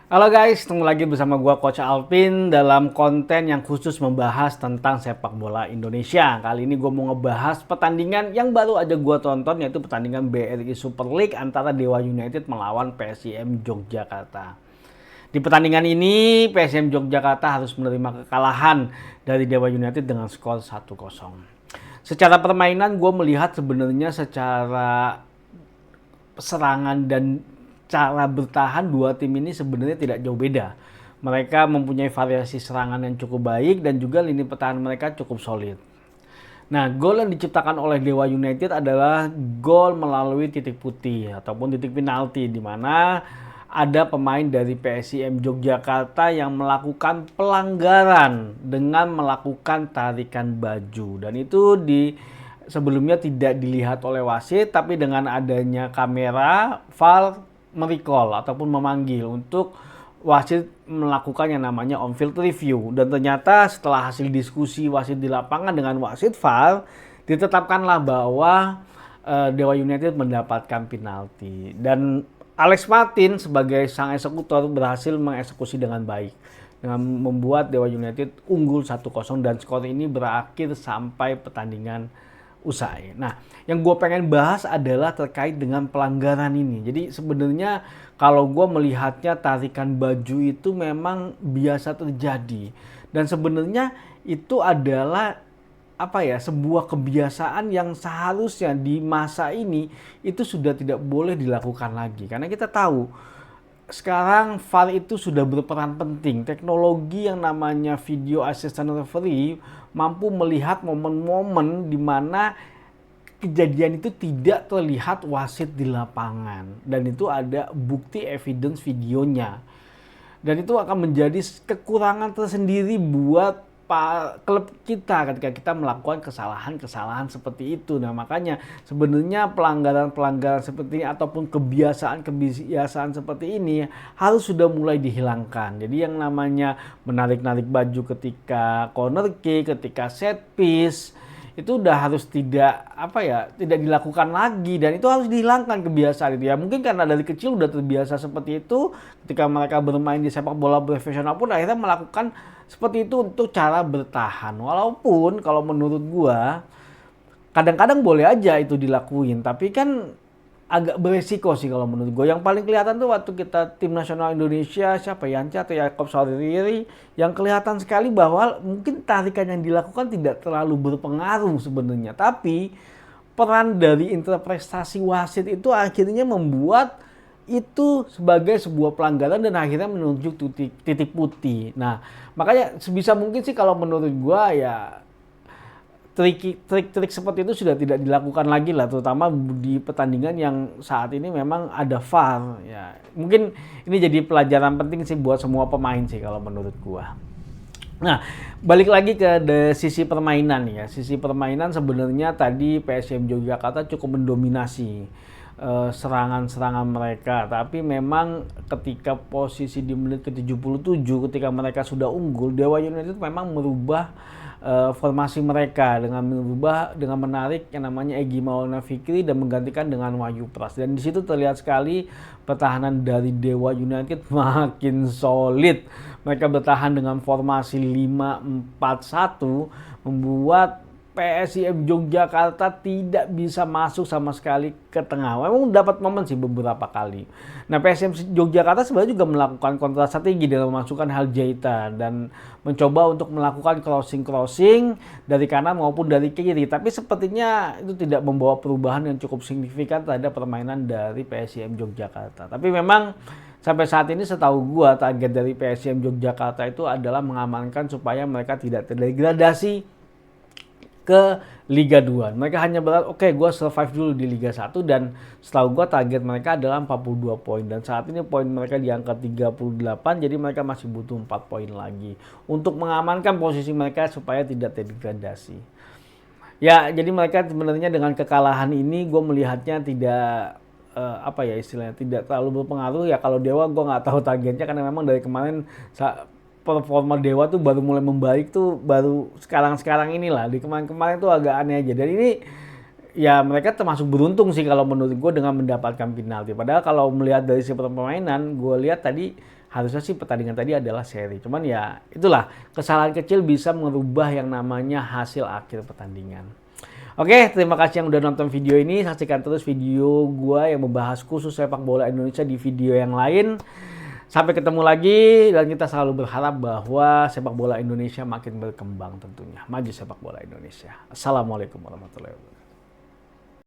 Halo guys, ketemu lagi bersama gua Coach Alvin dalam konten yang khusus membahas tentang sepak bola Indonesia. Kali ini gua mau ngebahas pertandingan yang baru aja gua tonton, yaitu pertandingan BRI Super League antara Dewa United melawan PSIM Yogyakarta. Di pertandingan ini PSIM Yogyakarta harus menerima kekalahan dari Dewa United dengan skor 1-0. Secara permainan gue melihat sebenarnya secara serangan dan cara bertahan dua tim ini sebenarnya tidak jauh beda. Mereka mempunyai variasi serangan yang cukup baik dan juga lini pertahanan mereka cukup solid. Nah, gol yang diciptakan oleh Dewa United adalah gol melalui titik putih ataupun titik penalti, di mana ada pemain dari PSIM Yogyakarta yang melakukan pelanggaran dengan melakukan tarikan baju, dan itu sebelumnya tidak dilihat oleh wasit, tapi dengan adanya kamera VAR merecall ataupun memanggil untuk wasit melakukan yang namanya on field review, dan ternyata setelah hasil diskusi wasit di lapangan dengan wasit VAR ditetapkanlah bahwa Dewa United mendapatkan penalti, dan Alex Martin sebagai sang eksekutor berhasil mengeksekusi dengan baik dengan membuat Dewa United unggul 1-0, dan skor ini berakhir sampai pertandingan usai. Nah, yang gue pengen bahas adalah terkait dengan pelanggaran ini. Jadi sebenarnya kalau gue melihatnya tarikan baju itu memang biasa terjadi. Dan sebenarnya itu adalah sebuah kebiasaan yang seharusnya di masa ini itu sudah tidak boleh dilakukan lagi. Karena kita tahu sekarang VAR itu sudah berperan penting. Teknologi yang namanya video assistant referee mampu melihat momen-momen di mana kejadian itu tidak terlihat wasit di lapangan, dan itu ada bukti evidence videonya, dan itu akan menjadi kekurangan tersendiri buat klub kita ketika kita melakukan kesalahan-kesalahan seperti itu. Nah, makanya sebenarnya pelanggaran-pelanggaran seperti ini ataupun kebiasaan-kebiasaan seperti ini harus sudah mulai dihilangkan. Jadi yang namanya menarik-narik baju ketika corner kick, ketika set piece, itu udah harus tidak dilakukan lagi, dan itu harus dihilangkan kebiasaan itu. Ya mungkin karena dari kecil udah terbiasa seperti itu, ketika mereka bermain di sepak bola profesional pun akhirnya melakukan seperti itu untuk cara bertahan. Walaupun kalau menurut gua kadang-kadang boleh aja itu dilakuin, tapi kan agak beresiko sih kalau menurut gue. Yang paling kelihatan tuh waktu kita tim nasional Indonesia, siapa Yanca atau Yakob Sauriri, yang kelihatan sekali bahwa mungkin tarikan yang dilakukan tidak terlalu berpengaruh sebenarnya, tapi peran dari interpretasi wasit itu akhirnya membuat itu sebagai sebuah pelanggaran dan akhirnya menunjuk titik putih. Nah, makanya sebisa mungkin sih kalau menurut gue ya trik-trik seperti itu sudah tidak dilakukan lagi lah, terutama di pertandingan yang saat ini memang ada VAR. Ya, mungkin ini jadi pelajaran penting sih buat semua pemain sih kalau menurut gua. Nah, balik lagi ke sisi permainan ya. Sisi permainan sebenarnya tadi PSM Yogyakarta cukup mendominasi serangan-serangan mereka, tapi memang ketika posisi di menit ke-77 ketika mereka sudah unggul, Dewa United memang merubah formasi mereka dengan menarik yang namanya Egy Maulana Fikri dan menggantikan dengan Wahyu Pras, dan di situ terlihat sekali pertahanan dari Dewa United makin solid. Mereka bertahan dengan formasi 5-4-1, membuat PSIM Yogyakarta tidak bisa masuk sama sekali ke tengah. Memang dapat momen sih beberapa kali. Nah, PSIM Yogyakarta sebenarnya juga melakukan kontra strategi dengan memasukkan Haljaitan dan mencoba untuk melakukan crossing dari kanan maupun dari kiri. Tapi sepertinya itu tidak membawa perubahan yang cukup signifikan terhadap permainan dari PSIM Yogyakarta. Tapi memang sampai saat ini setahu gua target dari PSIM Yogyakarta itu adalah mengamankan supaya mereka tidak terdegradasi ke Liga 2. Mereka hanya berharap, oke, gue survive dulu di Liga 1, dan setahu gue target mereka adalah 42 poin. Dan saat ini poin mereka di angka 38, jadi mereka masih butuh 4 poin lagi untuk mengamankan posisi mereka supaya tidak terdegradasi. Ya, jadi mereka sebenarnya dengan kekalahan ini gue melihatnya tidak istilahnya tidak terlalu berpengaruh ya. Kalau Dewa gue nggak tahu targetnya, karena memang dari kemarin performa Dewa tuh baru mulai membaik tuh baru sekarang-sekarang inilah. Di kemarin-kemarin tuh agak aneh aja. Dan ini ya mereka termasuk beruntung sih kalau menurut gue dengan mendapatkan penalti. Padahal kalau melihat dari sisi permainan, gue lihat tadi Harusnya sih pertandingan tadi adalah seri. Cuman ya itulah, kesalahan kecil bisa merubah yang namanya hasil akhir pertandingan. Oke, terima kasih yang udah nonton video ini. Saksikan terus video gua yang membahas khusus sepak bola Indonesia di video yang lain. Sampai ketemu lagi, dan kita selalu berharap bahwa sepak bola Indonesia makin berkembang tentunya. Maju sepak bola Indonesia. Assalamualaikum warahmatullahi wabarakatuh.